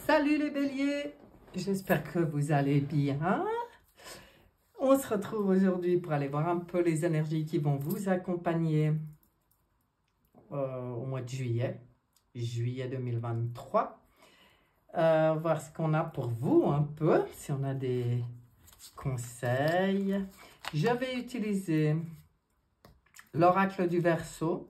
Salut les béliers, j'espère que vous allez bien. On se retrouve aujourd'hui pour aller voir un peu les énergies qui vont vous accompagner au mois de juillet 2023. Voir ce qu'on a pour vous un peu, si on a des conseils. Je vais utiliser l'oracle du Verseau,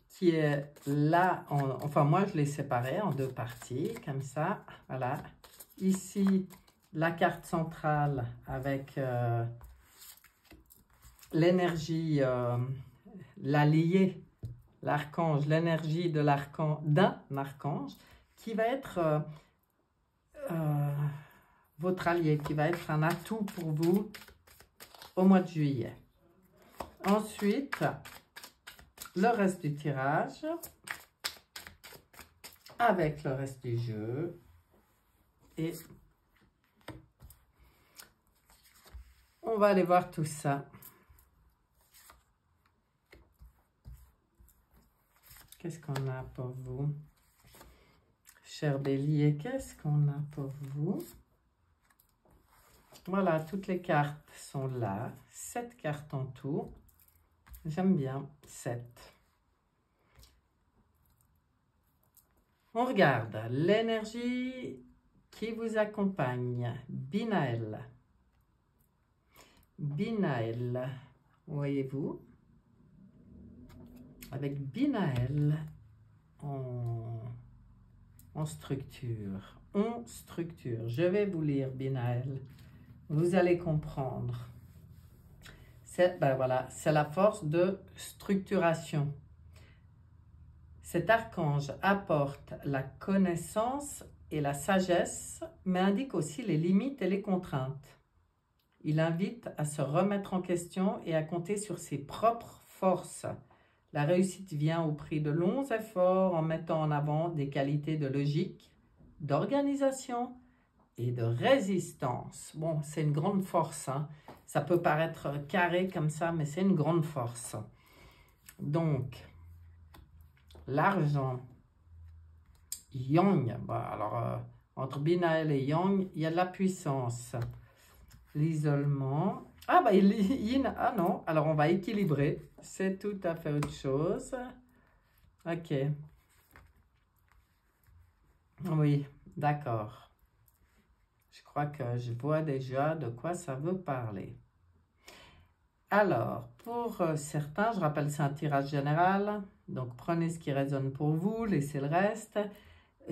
qui est là, enfin moi je l'ai séparé en deux parties, comme ça, voilà. Ici, la carte centrale avec l'énergie, l'allié, l'archange, l'énergie de d'un archange, qui va être votre allié, qui va être un atout pour vous au mois de juillet. Ensuite, le reste du tirage avec le reste du jeu et on va aller voir tout ça. Qu'est-ce qu'on a pour vous, cher bélier? Qu'est-ce qu'on a pour vous? Voilà, toutes les cartes sont là, 7 cartes en tout. J'aime bien 7. On regarde l'énergie qui vous accompagne. Binaël. Binaël, voyez-vous? Avec Binaël en structure. En structure. Je vais vous lire Binaël. Vous allez comprendre. Ben voilà, c'est la force de structuration. Cet archange apporte la connaissance et la sagesse, mais indique aussi les limites et les contraintes. Il invite à se remettre en question et à compter sur ses propres forces. La réussite vient au prix de longs efforts en mettant en avant des qualités de logique, d'organisation et de résistance. Bon, c'est une grande force, hein. Ça peut paraître carré comme ça, mais c'est une grande force. Donc, l'argent, Yang, bon, alors entre Binaël et Yang, il y a de la puissance. L'isolement, ah bah Yin, ah non, alors on va équilibrer, c'est tout à fait autre chose. Ok. Oui, d'accord. Je crois que je vois déjà de quoi ça veut parler. Alors, pour certains, je rappelle, c'est un tirage général. Donc, prenez ce qui résonne pour vous, laissez le reste.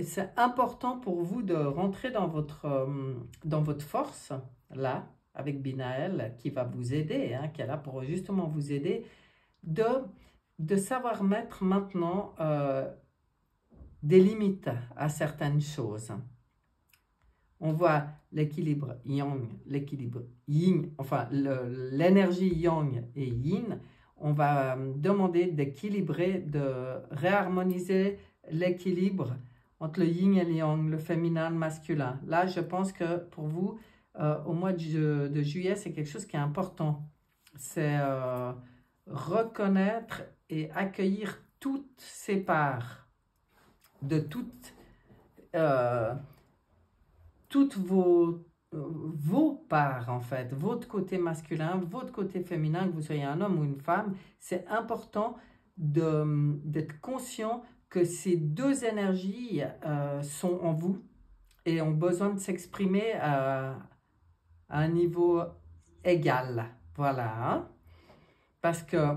C'est important pour vous de rentrer dans votre force, là, avec Binaël, qui va vous aider, hein, qui est là pour justement vous aider, de savoir mettre maintenant des limites à certaines choses. On voit l'équilibre yang, l'équilibre yin, enfin l'énergie yang et yin. On va demander d'équilibrer, de réharmoniser l'équilibre entre le yin et le yang, le féminin, le masculin. Là, je pense que pour vous, au mois de juillet, c'est quelque chose qui est important. C'est reconnaître et accueillir toutes ces parts de toutes vos parts, en fait, votre côté masculin, votre côté féminin, que vous soyez un homme ou une femme. C'est important d'être conscient que ces deux énergies sont en vous et ont besoin de s'exprimer à un niveau égal. Voilà. Hein? Parce que,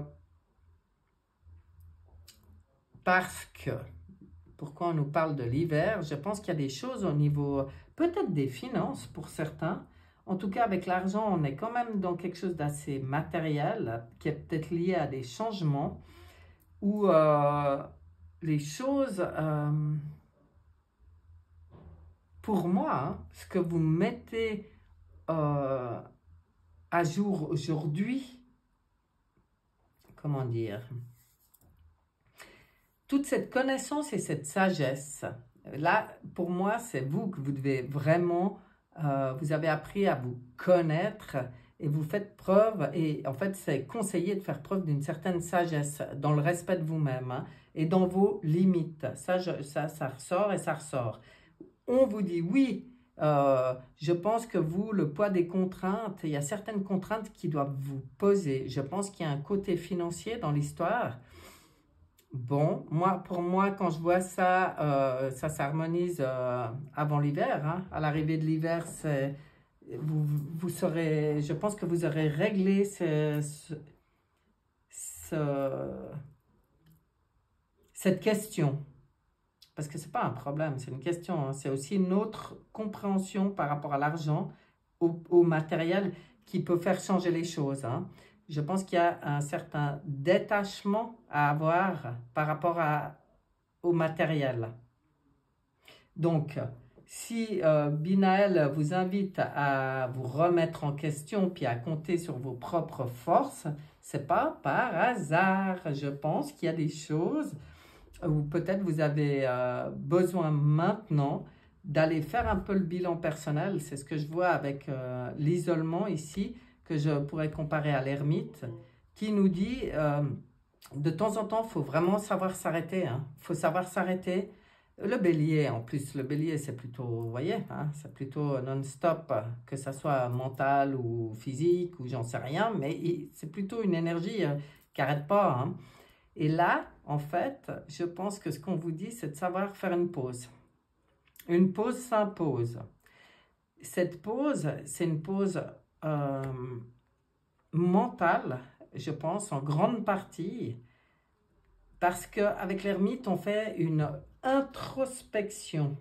pourquoi on nous parle de l'hiver? Je pense qu'il y a des choses au niveau, peut-être des finances pour certains. En tout cas, avec l'argent, on est quand même dans quelque chose d'assez matériel, qui est peut-être lié à des changements, où les choses, pour moi, hein, ce que vous mettez à jour aujourd'hui, comment dire, toute cette connaissance et cette sagesse, là, pour moi, c'est vous que vous devez vraiment, vous avez appris à vous connaître et vous faites preuve, et en fait c'est conseillé de faire preuve d'une certaine sagesse dans le respect de vous-même, hein, et dans vos limites. Ça ressort et ça ressort. On vous dit oui, je pense que vous, le poids des contraintes, il y a certaines contraintes qui doivent vous poser. Je pense qu'il y a un côté financier dans l'histoire. Bon, pour moi, quand je vois ça, ça s'harmonise avant l'hiver, hein. À l'arrivée de l'hiver, vous saurez, je pense que vous aurez réglé cette question. Parce que ce n'est pas un problème, c'est une question, hein. C'est aussi une autre compréhension par rapport à l'argent, au matériel, qui peut faire changer les choses, hein. Je pense qu'il y a un certain détachement à avoir par rapport au matériel. Donc, si Binaël vous invite à vous remettre en question puis à compter sur vos propres forces, c'est pas par hasard. Je pense qu'il y a des choses où peut-être vous avez besoin maintenant d'aller faire un peu le bilan personnel. C'est ce que je vois avec l'isolement ici, que je pourrais comparer à l'ermite, qui nous dit de temps en temps, il faut vraiment savoir s'arrêter, hein. Il faut savoir s'arrêter. Le bélier, en plus, le bélier, c'est plutôt, vous voyez, hein, c'est plutôt non-stop, que ça soit mental ou physique ou j'en sais rien, mais c'est plutôt une énergie qui n'arrête pas, hein. Et là, en fait, je pense que ce qu'on vous dit, c'est de savoir faire une pause. Une pause s'impose. Cette pause, c'est une pause mentale, je pense, en grande partie, parce qu'avec l'ermite, on fait une introspection.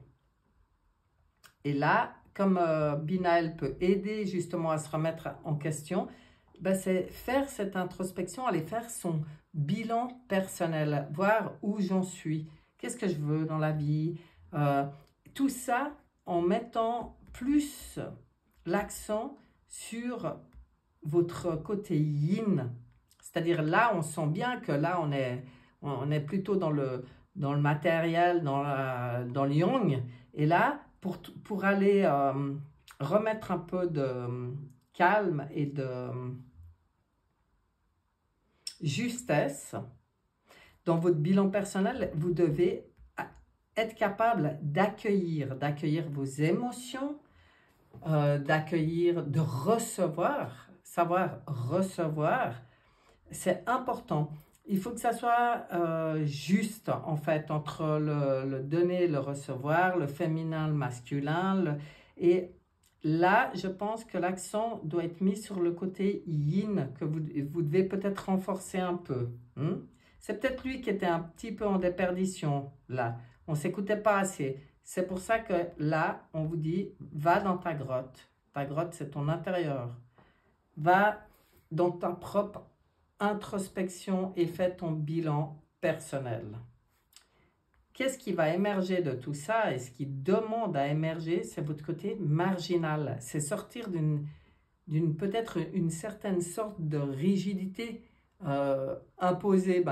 Et là, comme Binaël peut aider justement à se remettre en question, ben c'est faire cette introspection, aller faire son bilan personnel, voir où j'en suis, qu'est-ce que je veux dans la vie, tout ça en mettant plus l'accent sur votre côté yin. C'est-à-dire là, on sent bien que là, on est plutôt dans le matériel, dans le yang. Et là, pour aller remettre un peu de calme et de justesse dans votre bilan personnel, vous devez être capable d'accueillir vos émotions, d'accueillir, de recevoir, savoir recevoir. C'est important. Il faut que ça soit juste, en fait, entre le donner, le recevoir, le féminin, le masculin. Et là, je pense que l'accent doit être mis sur le côté yin, que vous devez peut-être renforcer un peu. C'est peut-être lui qui était un petit peu en déperdition, là. On ne s'écoutait pas assez. C'est pour ça que là, on vous dit, va dans ta grotte. Ta grotte, c'est ton intérieur. Va dans ta propre introspection et fais ton bilan personnel. Qu'est-ce qui va émerger de tout ça et ce qui demande à émerger, c'est votre côté marginal. C'est sortir d'une peut-être une certaine sorte de rigidité imposée,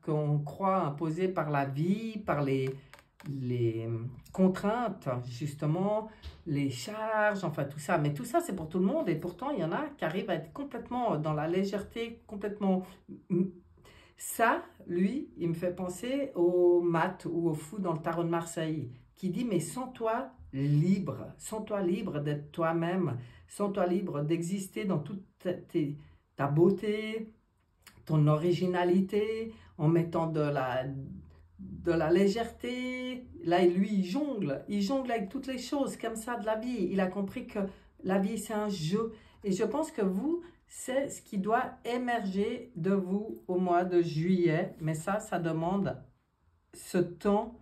qu'on croit imposée par la vie, par les contraintes, justement, les charges, enfin tout ça. Mais tout ça, c'est pour tout le monde. Et pourtant, il y en a qui arrivent à être complètement dans la légèreté, complètement... Ça, lui, il me fait penser au mat ou au fou dans le tarot de Marseille, qui dit, mais sens-toi libre d'être toi-même, sens-toi libre d'exister dans toute ta beauté, ton originalité, en mettant de la légèreté. Là, lui, il jongle avec toutes les choses comme ça de la vie. Il a compris que la vie, c'est un jeu. Et je pense que vous, c'est ce qui doit émerger de vous au mois de juillet. Mais ça demande ce temps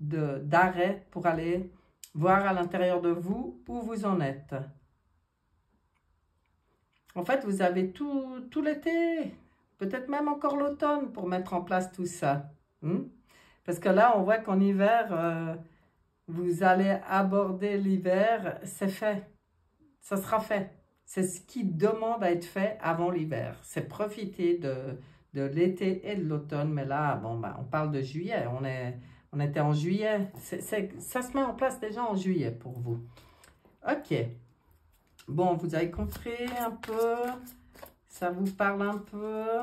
d'arrêt pour aller voir à l'intérieur de vous où vous en êtes. En fait, vous avez tout l'été, peut-être même encore l'automne pour mettre en place tout ça. Parce que là, on voit qu'en hiver, vous allez aborder l'hiver, c'est fait. Ça sera fait. C'est ce qui demande à être fait avant l'hiver. C'est profiter de l'été et de l'automne. Mais là, on parle de juillet. On était en juillet. Ça se met en place déjà en juillet pour vous. OK. Bon, vous avez compris un peu? Ça vous parle un peu?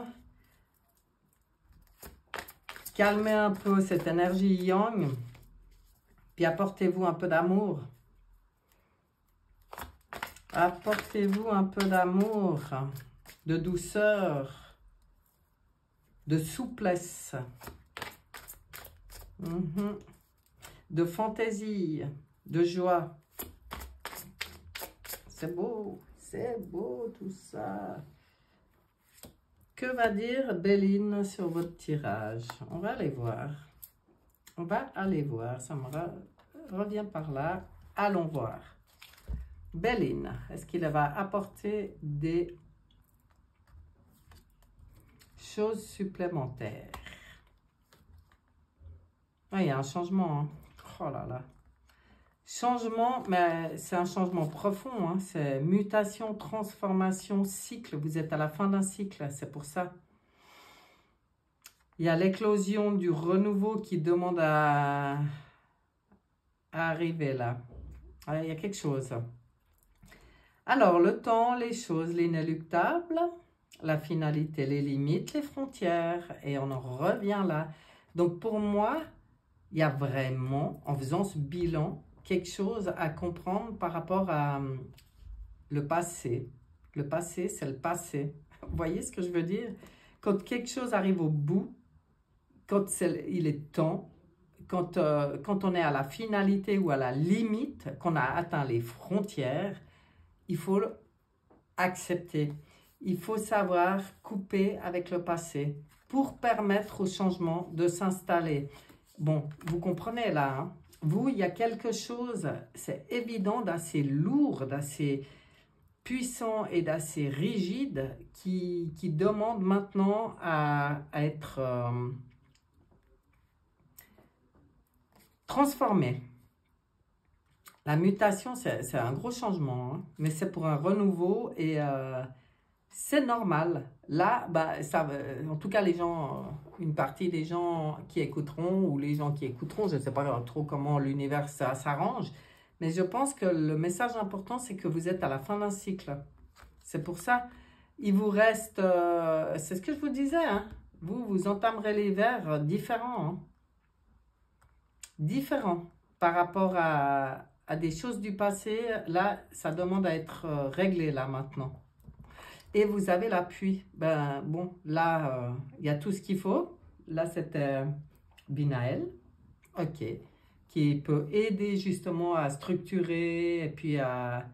Calmez un peu cette énergie yang. Puis apportez-vous un peu d'amour. Apportez-vous un peu d'amour, de douceur, de souplesse, de fantaisie, de joie. C'est beau tout ça. Que va dire Béline sur votre tirage? On va aller voir. On va aller voir. Ça me revient par là. Allons voir. Béline, est-ce qu'il va apporter des choses supplémentaires? Ah, il y a un changement. Hein. Oh là là. Changement, mais c'est un changement profond. Hein. C'est mutation, transformation, cycle. Vous êtes à la fin d'un cycle, c'est pour ça. Il y a l'éclosion du renouveau qui demande à arriver là. Ah, il y a quelque chose. Alors, le temps, les choses, l'inéluctable, la finalité, les limites, les frontières. Et on en revient là. Donc, pour moi, il y a vraiment, en faisant ce bilan, quelque chose à comprendre par rapport à le passé. Le passé, c'est le passé. Vous voyez ce que je veux dire? Quand quelque chose arrive au bout, quand il est temps, quand on est à la finalité ou à la limite, qu'on a atteint les frontières, il faut accepter. Il faut savoir couper avec le passé pour permettre au changement de s'installer. Bon, vous comprenez là, hein? Vous, il y a quelque chose, c'est évident, d'assez lourd, d'assez puissant et d'assez rigide qui demande maintenant à être transformé. La mutation, c'est un gros changement, hein, mais c'est pour un renouveau et c'est normal. Là, bah, ça, en tout cas, les gens, une partie des gens qui écouteront ou les gens qui écouteront, je ne sais pas trop comment l'univers s'arrange, mais je pense que le message important, c'est que vous êtes à la fin d'un cycle. C'est pour ça, il vous reste, c'est ce que je vous disais, hein, vous entamerez l'hiver différent, hein, différent par rapport à des choses du passé. Là, ça demande à être réglé là maintenant. Et vous avez l'appui. Ben, bon, là, il y a tout ce qu'il faut. Là, c'était Binaël, ok, qui peut aider justement à structurer et puis à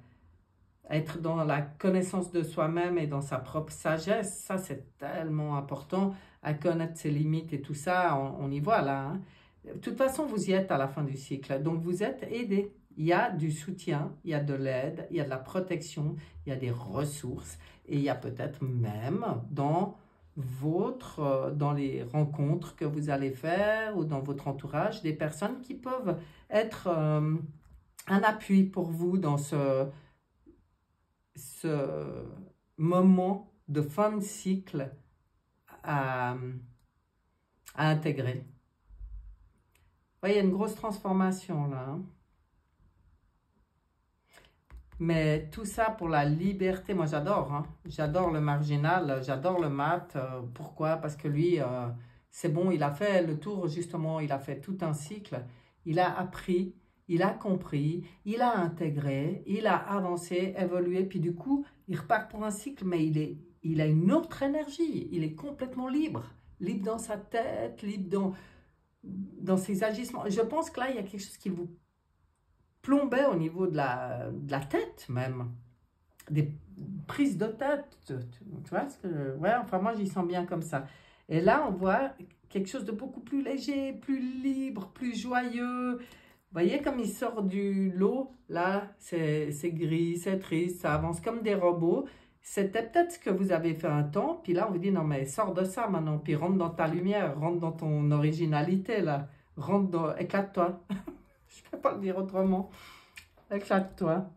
être dans la connaissance de soi-même et dans sa propre sagesse. Ça, c'est tellement important, à connaître ses limites et tout ça. On y voit là. Hein. De toute façon, vous y êtes à la fin du cycle. Donc, vous êtes aidé. Il y a du soutien, il y a de l'aide, il y a de la protection, il y a des ressources. Et il y a peut-être même dans dans les rencontres que vous allez faire ou dans votre entourage, des personnes qui peuvent être un appui pour vous dans ce moment de fin de cycle à intégrer. Vous voyez, il y a une grosse transformation là. Hein. Mais tout ça pour la liberté, moi j'adore, hein. J'adore le marginal, j'adore le mat. Pourquoi? Parce que lui, c'est bon, il a fait le tour justement, il a fait tout un cycle. Il a appris, il a compris, il a intégré, il a avancé, évolué. Puis du coup, il repart pour un cycle, mais il a une autre énergie. Il est complètement libre. Libre dans sa tête, libre dans ses agissements. Je pense que là, il y a quelque chose qui vous plombait au niveau de la tête même, des prises de tête, tu vois ce que ouais, enfin moi j'y sens bien comme ça. Et là on voit quelque chose de beaucoup plus léger, plus libre, plus joyeux. Vous voyez comme il sort du lot, là c'est gris, c'est triste, ça avance comme des robots. C'était peut-être ce que vous avez fait un temps, puis là on vous dit non mais sors de ça maintenant, puis rentre dans ta lumière, rentre dans ton originalité là, éclate-toi. Je ne peux pas le dire autrement. Éclate-toi.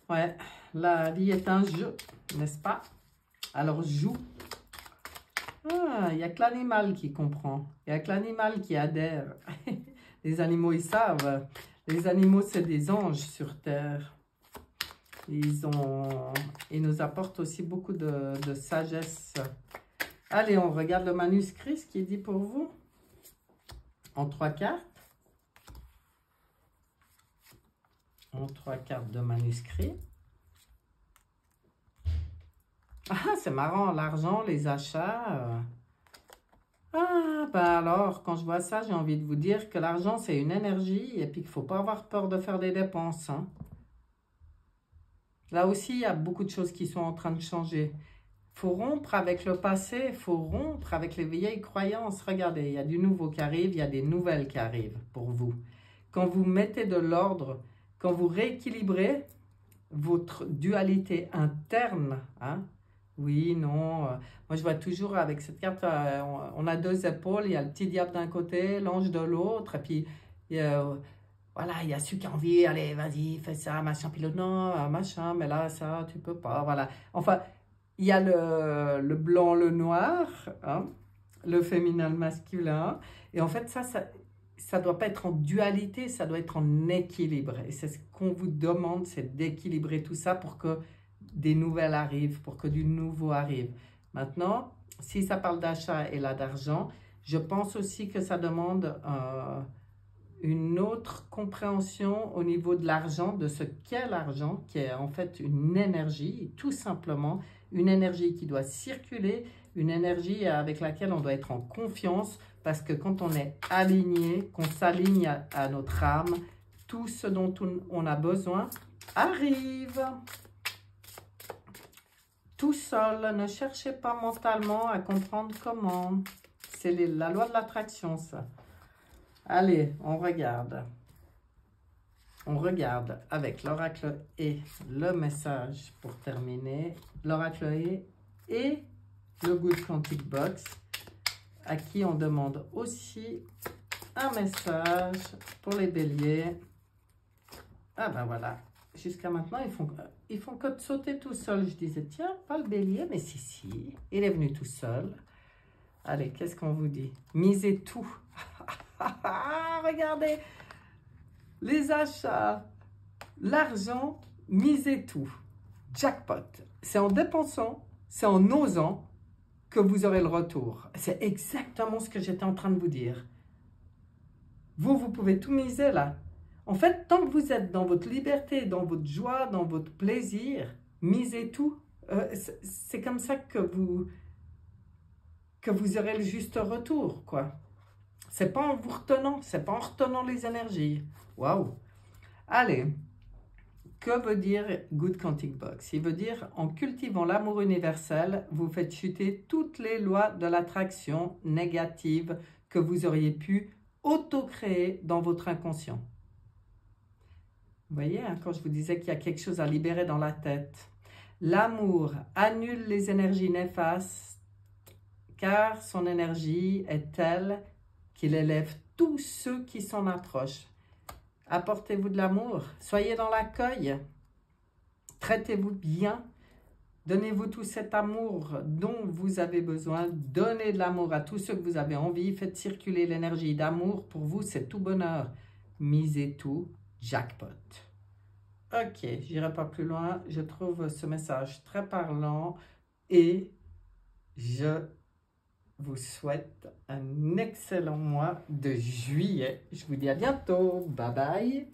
Ouais, la vie est un jeu, n'est-ce pas? Alors, joue. Ah, il n'y a que l'animal qui comprend. Il n'y a que l'animal qui adhère. Les animaux, ils savent. Les animaux, c'est des anges sur Terre. Ils nous apportent aussi beaucoup de sagesse. Allez, on regarde le manuscrit, ce qui est dit pour vous. En 3 cartes. En 3 cartes de manuscrit. Ah, c'est marrant, l'argent, les achats. Ah, ben alors, quand je vois ça, j'ai envie de vous dire que l'argent, c'est une énergie et puis qu'il ne faut pas avoir peur de faire des dépenses. Hein. Là aussi, il y a beaucoup de choses qui sont en train de changer. Il faut rompre avec le passé, il faut rompre avec les vieilles croyances. Regardez, il y a du nouveau qui arrive, il y a des nouvelles qui arrivent pour vous. Quand vous mettez de l'ordre, quand vous rééquilibrez votre dualité interne, hein, oui, non, moi je vois toujours avec cette carte, on a 2 épaules, il y a le petit diable d'un côté, l'ange de l'autre, et puis voilà, il y a celui qui a envie, allez, vas-y, fais ça, machin, puis l'autre, non, machin, mais là, ça, tu peux pas, voilà. Enfin, il y a le blanc, le noir, hein, le féminin, le masculin, et en fait, ça doit pas être en dualité, ça doit être en équilibre. Et c'est ce qu'on vous demande, c'est d'équilibrer tout ça pour que des nouvelles arrivent, pour que du nouveau arrive. Maintenant, si ça parle d'achat et là d'argent, je pense aussi que ça demande une autre compréhension au niveau de l'argent, de ce qu'est l'argent, qui est en fait une énergie, tout simplement, une énergie qui doit circuler, une énergie avec laquelle on doit être en confiance, parce que quand on est aligné, qu'on s'aligne à notre âme, tout ce dont on a besoin arrive. Tout seul, ne cherchez pas mentalement à comprendre comment. C'est la loi de l'attraction, ça. Allez, on regarde. On regarde avec l'oracle et le message pour terminer. L'oracle et le Good Quantic Box, à qui on demande aussi un message pour les béliers. Ah ben voilà, jusqu'à maintenant, ils font que de sauter tout seul. Je disais, tiens, pas le bélier, mais si, il est venu tout seul. Allez, qu'est-ce qu'on vous dit? Misez tout. Regardez, les achats, l'argent, misez tout. Jackpot. C'est en dépensant, c'est en osant que vous aurez le retour. C'est exactement ce que j'étais en train de vous dire. Vous pouvez tout miser là. En fait, tant que vous êtes dans votre liberté, dans votre joie, dans votre plaisir, misez tout. C'est comme ça que vous aurez le juste retour, quoi. C'est pas en vous retenant, c'est pas en retenant les énergies. Waouh! Allez, que veut dire Good Quantic Box? Il veut dire, en cultivant l'amour universel, vous faites chuter toutes les lois de l'attraction négative que vous auriez pu auto-créer dans votre inconscient. Vous voyez, hein, quand je vous disais qu'il y a quelque chose à libérer dans la tête. L'amour annule les énergies néfastes, car son énergie est telle qu'il élève tous ceux qui s'en approchent. Apportez-vous de l'amour, soyez dans l'accueil, traitez-vous bien, donnez-vous tout cet amour dont vous avez besoin, donnez de l'amour à tous ceux que vous avez envie, faites circuler l'énergie d'amour, pour vous c'est tout bonheur, misez tout, jackpot. Ok, j'irai pas plus loin, je trouve ce message très parlant et je vous souhaite un excellent mois de juillet. Je vous dis à bientôt. Bye bye.